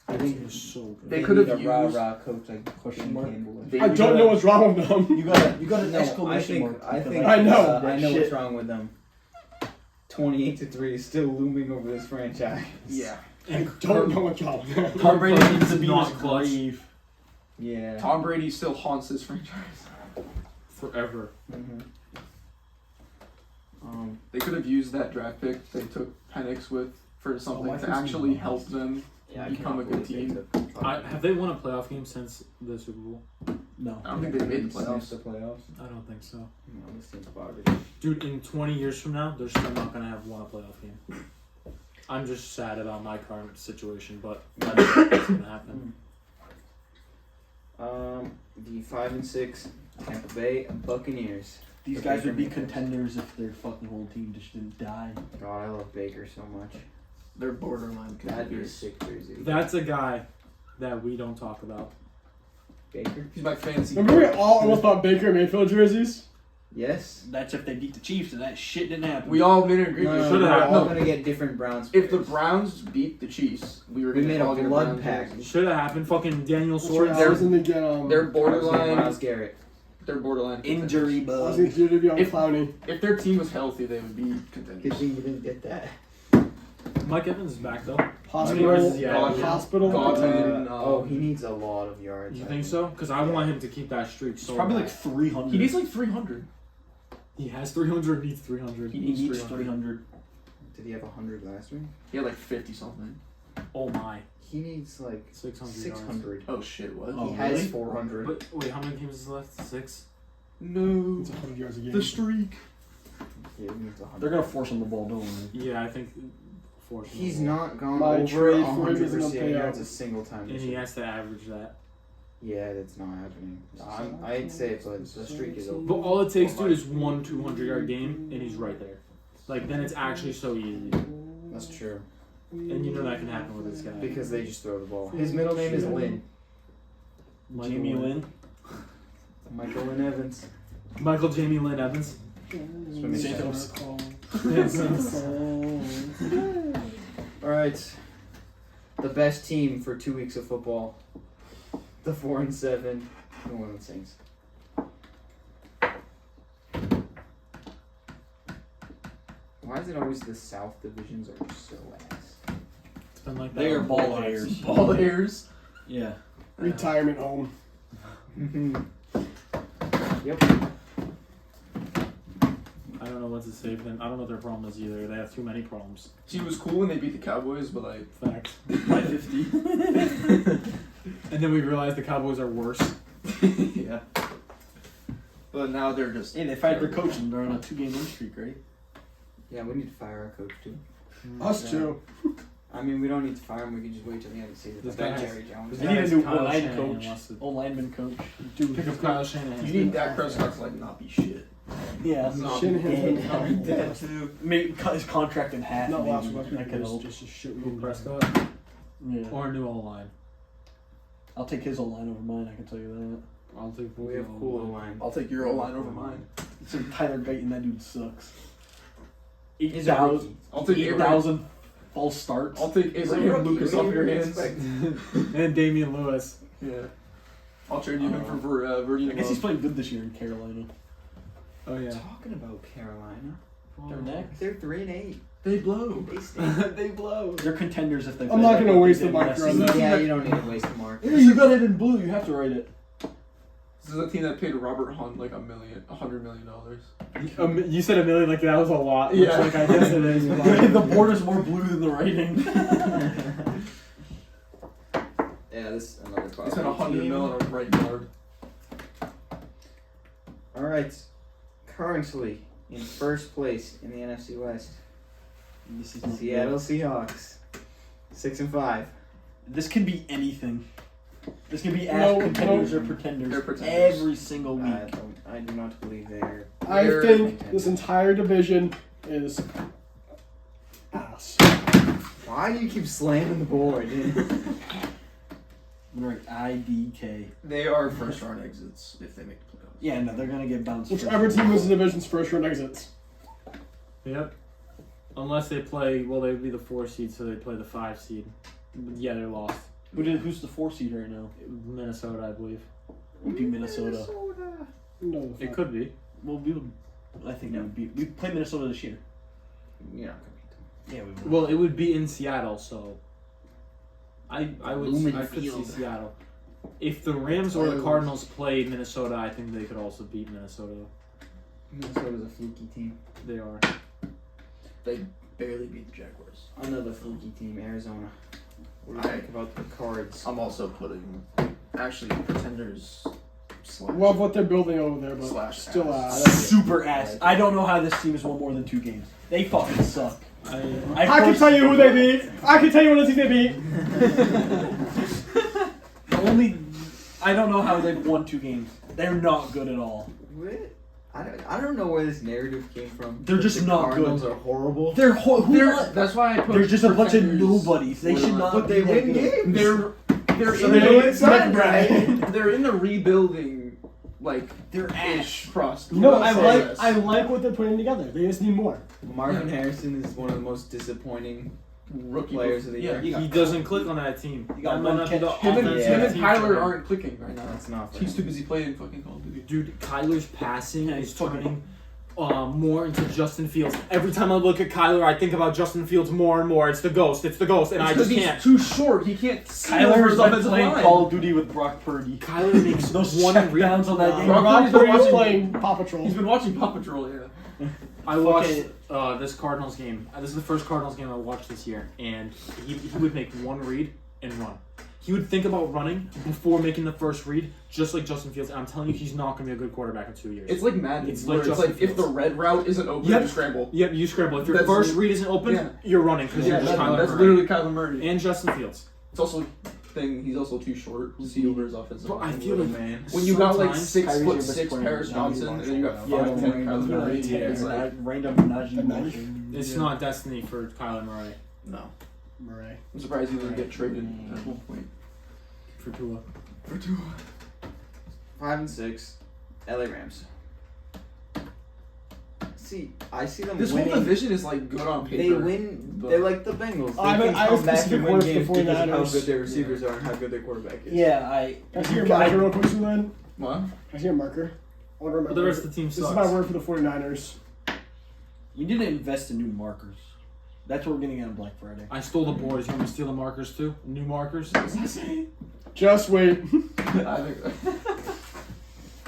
I Their think team is so good. They They could need have a rah used- rah coach like Question mark? Campbell. They- I don't know what's wrong with them. You got an No, exclamation mark. I because think I know. I know Shit. what's wrong with them. 28-3 is still looming over this franchise. Yeah. I don't know what's wrong with them. Tom Brady needs to be Not his clutch. grave. Yeah. Tom Brady still haunts this franchise. Forever. Mm-hmm. They could have used that draft pick they took Penix with for something my to first actually name. help them. Yeah, Become a good team. Have they won a playoff game since the Super Bowl? No. I don't think they made the Sniffed playoffs. the playoffs. I don't think so. No, this team's garbage. Dude, in 20 years from now, they're still not going to have won a playoff game. I'm just sad about my current situation, but that's what's going to happen. The 5-6 Tampa Bay Buccaneers. These The guys Baker would be Mayfield. contenders if their fucking whole team just didn't die. God, I love Baker so much. They're borderline That'd be a contenders. sick jersey. That's a guy that we don't talk about. Baker? He's my fancy. Remember we all almost bought Baker Mayfield jerseys? Yes. That's if they beat the Chiefs, and that shit didn't happen. We all made an agreement. No, Should've we're happened. all gonna get different Browns. If the players. Browns beat the Chiefs, we were We gonna made a all get blood Browns pact. jerseys. Should have happened. Fucking Daniel That's right, Swords. I was going to get They're I was getting borderline. Miles Garrett. They're borderline Injury contenders. I was bug. going to get to be on If- Clowney. If their team was healthy, they would be Good contenders. thing you didn't get that. Mike Evans is back, though. Hospital. Yeah, Godwin. Hospital. Godwin. Oh, he needs a lot of yards. You I think so? Because I want him to keep that streak so It's probably bad. like 300. He needs like 300. He has 300, needs 300. He He needs needs 300. 300. Did he have 100 last week? He had like 50 something. Oh my. He needs like 600 600. Oh shit, what? Oh, He has really? 400. But wait, how many games is left? 6? No. It's 100 yards a game. The streak. Yeah, he needs 100. They're gonna force him the ball, don't they? Yeah, I think. He's not gone My over trade for him 100 isn't a receiving payout. yards a single time And this he year. has to average that. Yeah, that's not happening. I'd say it, but the streak is over. But all it takes, dude, is one 200-yard game, and he's right there. Like, then it's actually so easy. That's true. And you know that can happen with this guy. Because they just throw the ball. His middle name is Lynn. Michael Jamie Lynn. Michael Lynn Evans. Michael Jamie Lynn Evans. Swimming Jacobs. Alright. The best team for 2 weeks of football. The 4-7 New Orleans Saints. Why is it always the South divisions are so ass? It's been like that. They are our ball whole hairs. lives. Ball hairs. Yeah. Retirement home. Yep. I don't know what to say, but I don't know what their problem is either. They have too many problems. He was cool when they beat the Cowboys, but like Fact. by 50. And then we realized the Cowboys are worse. Yeah. But now they're just. Hey, they fired their coach and they're on a 2-game win streak, right? Yeah, we need to fire our coach too. Us Yeah. too. I mean, we don't need to fire him. We can just wait till the end of the season. This Like guy has- Jerry Jones. this They need a guy's new Kyle O-line Shanahan coach. wants to- O-lineman coach. Dude, pick up Kyle Shanahan. You need Dak Prescott to like not be shit. Yeah. Not Shanahan's be been dead too. Cut his contract in half. Not maybe. last week. That could help. Just a shit Who, week. Prescott? Yeah. Or a new O-line. I'll take his O-line over mine, I can tell you that. I'll take both We have of cool them. line. I'll take your O line over mine. So Tyler Guyton, that dude sucks. He's a rookie. I'll take Abraham. 8,000 false starts. I'll take Abraham Lucas off your hands. And Damian Lewis. Yeah. I'll trade you him for Verdi. I guess he's playing good this year in Carolina. Oh, yeah. Talking about Carolina, They're next. They're 3-8. They blow. They stink. They blow. They're contenders if they. I'm play not like gonna what they waste did the marker last on season. that. Yeah, you don't need to waste a mark. You got it in blue. You have to write it. This is a team that paid Robert Hunt like $100 million. You said $1 million like that was a lot. Yeah. Like I guess it is. The board is more blue than the writing. Yeah, this is another They class. spent $100 million on a right guard. All right, currently in first place in the NFC West, Seattle Seahawks, 6-5. This can be anything. This can be No, contenders no. or pretenders. They're pretenders. Every single week. I do not believe they're. I They're think this entire division is ass. Why do you keep slamming the board? I'm gonna write IDK. They are first round exits if they make the playoffs. Yeah, no, they're gonna get bounced. Whichever team wins the division's first round exits. Yep. Unless they play, well, they would be the 4 seed, so they play the 5 seed. Yeah, they're lost. Who's the 4 seed right now? Minnesota, I believe. Would be Minnesota. No, It could be. Well, we would. I think we would be. We play Minnesota this year. You're not gonna beat them. Yeah, we would. Well, it would be in Seattle, so I Lumen could see Field. Seattle. If the Rams or the Cardinals played Minnesota, I think they could also beat Minnesota. Minnesota's a fluky team. They are. They barely beat the Jaguars. Another fluky team, Arizona. What do you think about the Cards? I'm also putting actually pretenders slash. love what they're building over there, but Slash still ass. Super ass. I don't know how this team has won more than 2 games. They fucking suck. I can tell you who they beat. I can tell you what team they beat. I don't know how they've won 2 games. They're not good at all. What? I don't know where this narrative came from. They're just the not Cardinals good. are horrible. They're That's why I put. They're just a bunch of pretenders nobodies. They were should not- not. But they be that win good. games. They're So in they the win some, right? they're in the rebuilding They're ish process. No, I like what they're putting together. They just need more. Marvin Harrison is one of the most disappointing rookie players of the year. Yeah, He doesn't click on that team. You got That might one not be the catch. him and, offensive Yeah. him and team Kyler for him. aren't clicking right now. That's not for He's him. too busy playing fucking Call of Duty. Dude, Kyler's passing is fucking- turning more into Justin Fields. Every time I look at Kyler, I think about Justin Fields more and more. It's the ghost, and I just he's can't. too short. He can't see over Kyler's his been offensive playing line. Call of Duty with Brock Purdy. Kyler makes Those one checkdowns on that game. Brock Brock Purdy's been Purdy's watching- playing Paw Patrol. He's been watching Paw Patrol, yeah. I watched this Cardinals game. This is the first Cardinals game I watched this year, and he would make one read and run. He would think about running before making the first read, just like Justin Fields. And I'm telling you, he's not going to be a good quarterback in 2 years. It's like Madden. It's Where like it's Justin like if the Fields. red route isn't open, Yep. you scramble. Yep, you scramble. If your That's first it. read isn't open, Yeah. you're running because Yeah, you're just Kyler that's Murray. literally Kyler Murray. And Justin Fields. It's also he's also too short to see over his offensive But I line. feel like man. When you got like sometimes 6'6" Kyrie's your best player. Paris Johnson, and then you got Yeah, 5'10" Kyler Murray, yeah. it's like Random Najee. It's not destiny for Kyler Murray. No. Murray. I'm surprised he didn't get traded at one point. For Tua. 5-6, LA Rams. See, I see them This winning. whole division is like good on paper. They win. but- They're like the Bengals. They I have can a come back specific and win word for the games because of how 49ers. good their receivers are and how good their quarterback is. Yeah, Can I see your marker real quick, Sulan? What? Can I see your marker? I want to remember. But the rest of the team This sucks. is my word for the 49ers. we need to invest in new markers. That's what we're getting on Black Friday. I stole the boards. You want me to steal the markers too? New markers? Just wait. I think.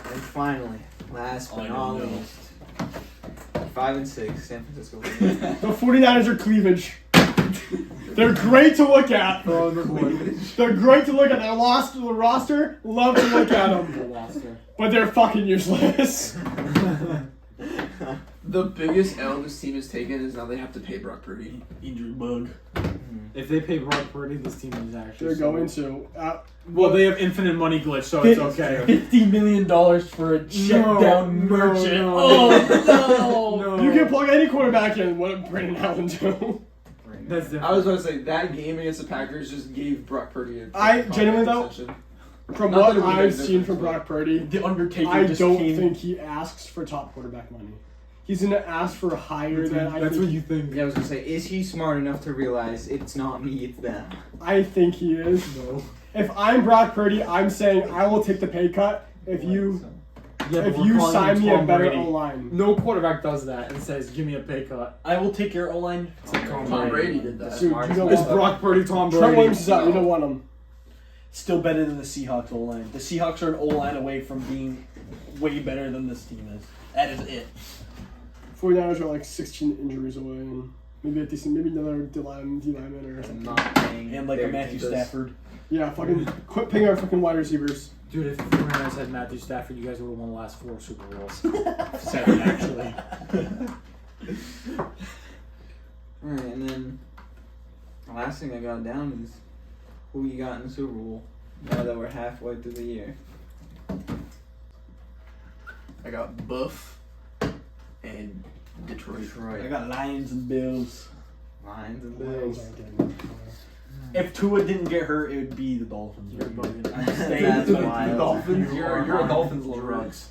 And finally, last but I not know. least, 5-6, San Francisco. The 49ers are cleavage. They're great to look at. They're great to look at. They're lost to the roster. Love to look at them. But they're fucking useless. The biggest L this team has taken is now they have to pay Brock Purdy. Injured bug. If they pay Brock Purdy, this team is actually. They're so going good. to. Well, they have infinite money glitch, so it's okay. $50 million for a check down no, merchant. no. Oh no! You can plug any quarterback in. What did Brandon Allen do? That's different. I was going to say that game against the Packers just gave Brock Purdy a I contract genuinely, though, extension. From Not what that it would I've make seen difference, from but- Brock Purdy, The Undertaker I just don't came. think he asks for top quarterback money. He's going to ask for higher than I That's think. what you think. Yeah, I was gonna say, is he smart enough to realize it's not me, it's them? I think he is. No. If I'm Brock Purdy, I'm saying I will take the pay cut if you Yeah, if but we're you calling sign him me a Tom better Brady. O-line. No quarterback does that and says, "Give me a pay cut." I will take your O-line. Tom Brady did that. Dude, you know It's what? Brock Purdy, Tom Trent Brady. Williams is out. You don't want him. Still better than the Seahawks O-line. The Seahawks are an O-line away from being way better than this team is. That is it. 49ers are like 16 injuries away, and maybe another D-lineman or I'm something. not paying And like a their Matthew defense. Stafford. Yeah, fucking quit paying our fucking wide receivers. Dude, if the 49ers had Matthew Stafford, you guys would have won the last 4 Super Bowls. 7, actually. Alright, and then the last thing I got down is who you got in the Super Bowl now that we're halfway through the year. I got Buff and Detroit. I got Lions and Bills. Lions and Lions Bills. aren't getting it. If Tua didn't get hurt, it would be the Dolphins. You're bugging. That's The wild. Dolphins. You You're are a Dolphins on lover. drugs.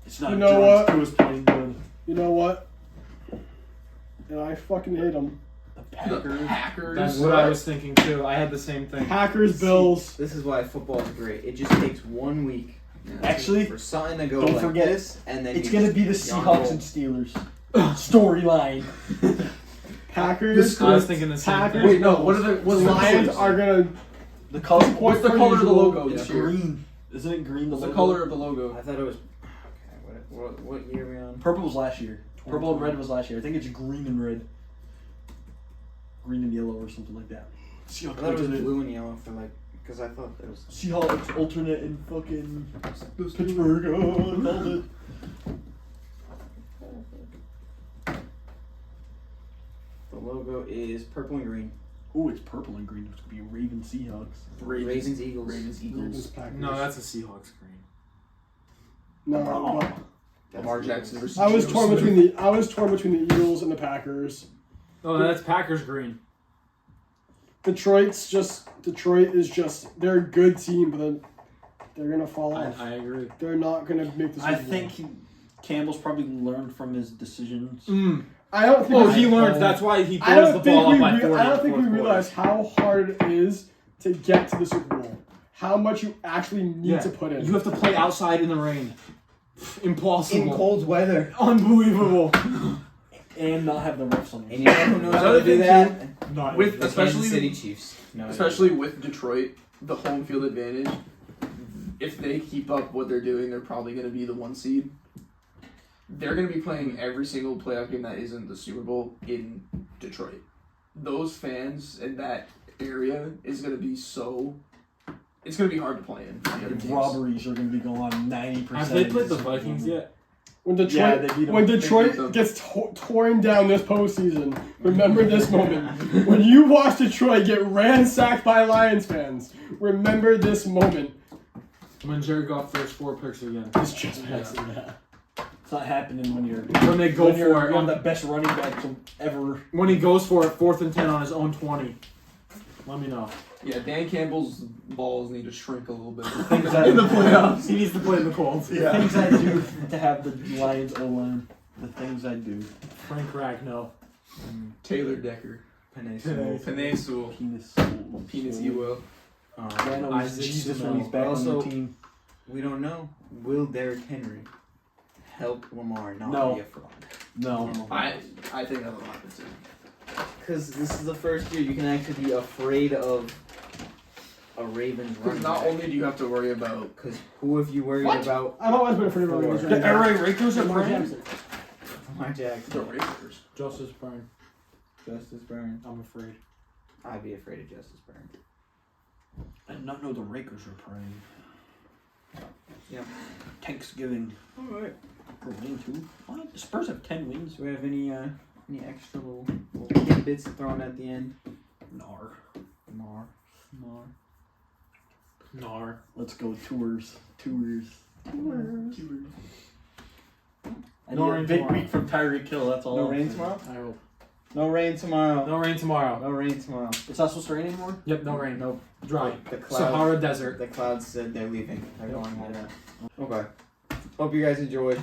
It's not You know drugs. what? Tua's playing good. You know what? And I fucking hate them. The The Packers. Packers. That's what I was thinking too. I had the same thing. Packers, Bills. This is why football is great. It just takes 1 week Actually, for something to go don't like forget, this, and then it's you gonna just be the yawn Seahawks roll. and Steelers storyline. Packers. I was thinking the same Packers. thing. Wait, no. What are the The Lions colors? are gonna. The color. What's the color of the logo It's this year? green. Isn't it green? What's the logo? color of the logo? I thought it was. Okay, what year are we on? Purple was last year. Purple and red was last year. I think it's green and red. Green and yellow or something like that. I Seahawks thought it was alternate. blue and yellow for like, because I thought it was. Seahawks alternate in fucking Pittsburgh. Oh, called it. The logo is purple and green. Oh, it's purple and green. It's gonna be Ravens Seahawks. Ravens, Eagles. Ravens, Ravens, Eagles. Packers. No, that's a Seahawks green. No, but Lamar Jackson versus. I was Geno torn Smith. between the Eagles and the Packers. Oh, that's Packers green. Detroit is just they're a good team, but then they're gonna fall off. I agree. They're not gonna make the Super I Bowl. think Campbell's probably learned from his decisions. I don't think. Oh, he learns. That's why he I throws don't the ball think up by 40. I don't think we in the fourth realize how hard it is to get to the Super Bowl. How much you actually need to put in. You have to play outside in the rain. Impossible. In cold weather. Unbelievable. And not have the refs on And you know who knows how Another to do thing, that? Not With The especially Kansas City Chiefs. No, especially with Detroit, the home field advantage. If they keep up what they're doing, they're probably going to be the 1 seed. They're going to be playing every single playoff game that isn't the Super Bowl in Detroit. Those fans in that area is going to be so. It's going to be hard to play in. for the other teams. Robberies are going to be going on 90%. Have they played the Vikings yet? When Yeah, Detroit, they beat 'em. when They beat Detroit them. gets torn down this postseason, remember this moment. When you watch Detroit get ransacked by Lions fans, remember this moment. When Jared Goff throws 4 picks again. It's just passing that. It's not happening when you're When they go when you're for it. one of the best running backs ever. When he goes for it, 4th and 10 on his own 20. Let me know. Yeah, Dan Campbell's balls need to shrink a little bit Things that- in the playoffs. He needs to play in the cold. The things I do to have the Lions O-line. The things I do. Frank Ragnow. Taylor Decker. Penny Panay Sewell. Penis. Penis, you will. Randall was Isaac Jesus Smith. when he's back on Also- the team. We don't know. Will Derrick Henry help Lamar not No. be a fraud? No. I think that'll happen soon. Because this is the first year you can actually be afraid of a Ravens Because running not back. only do you have to worry about Because who have you worried What? about? I've always been afraid of Ravens. The running back. Rakers Lamar Jackson. Lamar the Jackson. Raiders. Justice Byrne. Justice Byrne. I'm afraid. I'd be afraid of Justice Byrne. I did not know the Rakers were praying. Yeah. Thanksgiving. Alright. For win too. What? The Spurs have 10 wins. Do we have any extra little bits thrown at the end? Nar. Lamar. Nar. Let's go tours. Tours. I need No a rain big tomorrow. week from Tyreek Hill. That's all. No I'm rain saying. tomorrow? I hope. No rain tomorrow. No rain tomorrow. No rain tomorrow. It's not supposed to rain anymore? Yep, no rain. Nope. Dry. The clouds. Sahara Desert. The clouds said they're leaving. They're going home. Okay. Hope you guys enjoyed.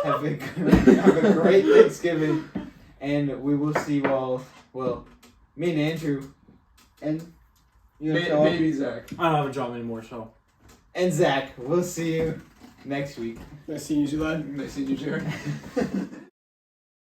have a great Thanksgiving. And we will see you all. Well, me and Andrew. And you know, Maybe Zach. I don't have a job anymore, so. and Zach. We'll see you next week. Nice seeing you, lad. Nice seeing you, Jared.